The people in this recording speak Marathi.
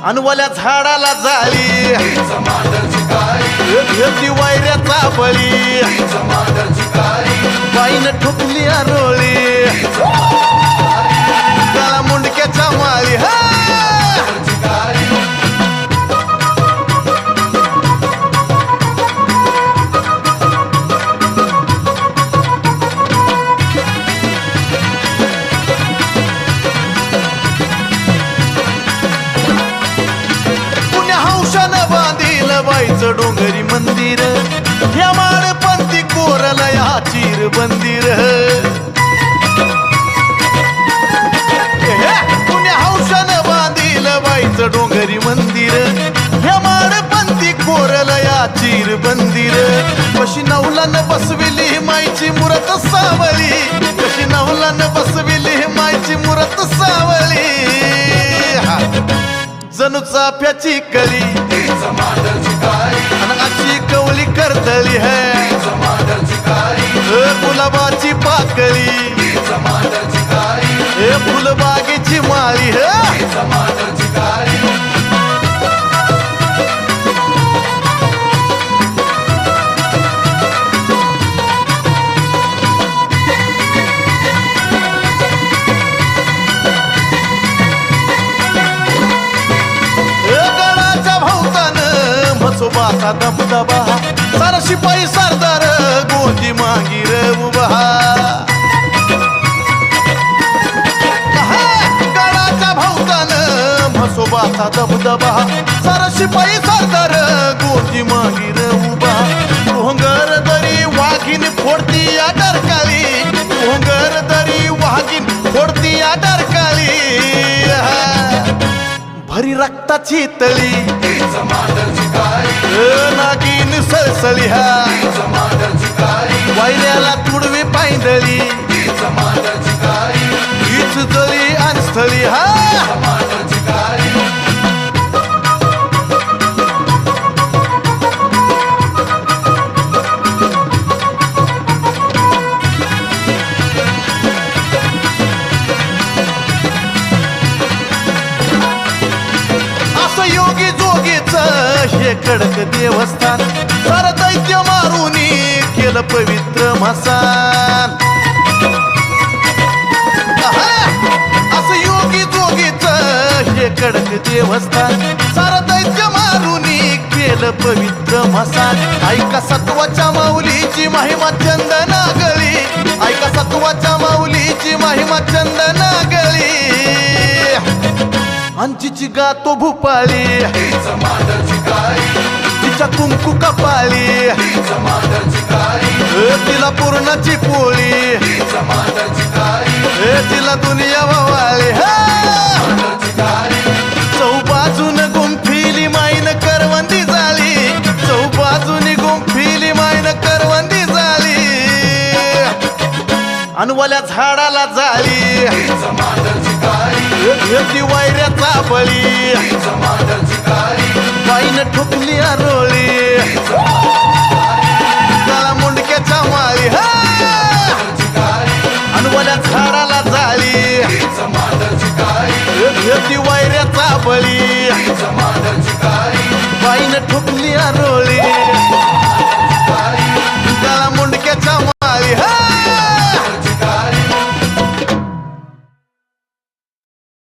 अनवल्या झाडाला जाळी घेतली वायऱ्याचा बळी बाईनं ठोकली आरोळी गळा मुंडक्याच्या माळी बाईचं डोंगरी मंदिर या माळपंथी कोरला या चिर बंदिर पुण्या हौशानं बांधील बाईचं डोंगरी मंदिर या माळपंथी कोरला या चिर बंदिर कशी नवलानं बसविली माईची मूर्त सावळी कशी नवलानं बसविली माईची मूर्त सावळी जणू चाफ्याची कळी अशी कवली करतली है गुलाबाची पाकळी फुलबागेची माळी म्हसोबाचा दबदबा सारा शिपाई सरदार गोंजी मागीर उभा गडाच्या भोवतानं म्हसोबाचा दबदबा सारा शिपाई सरदार गोंजी मागीर उभा डोंगर दरी वाघीन फोडती या डरकाळी डोंगर दरी वाघीन फोडती या डरकाळी भरी रक्ताची तळी नागिन सळसळी वायऱ्याला तुडवी पायंदळी हीच जळी आणि स्थळी योगी जोगीच हे कडक देवस्थान सार दैत्य मारून केलं पवित्र मसान असं योगी जोगीच हे कडक देवस्थान सार दैत्य मारून केलं पवित्र मसान ऐका सत्वाच्या माऊलीची महिमा चंदना गळी ऐका सत्वाच्या माऊलीची महिमा चंदना गळी अंजीची गातो भूपाळी तिच्या कुंकू कपाळी तिला पूर्णाची पोळी तिला दुनिया वावाळी चौबाजून गुंफिली माईन करवंदी झाली चौबाजूनी गुंफिली माईन करवंदी झाली अनवल्या झाडाला जाळी घेतली वायऱ्याचा बळी बाईनं ठोकली आरोळी गळा मुंडक्याच्या माळी अनवल्या झाडाला जाळी घेतली वायऱ्याचा बळी बाईनं ठोकली आरोळी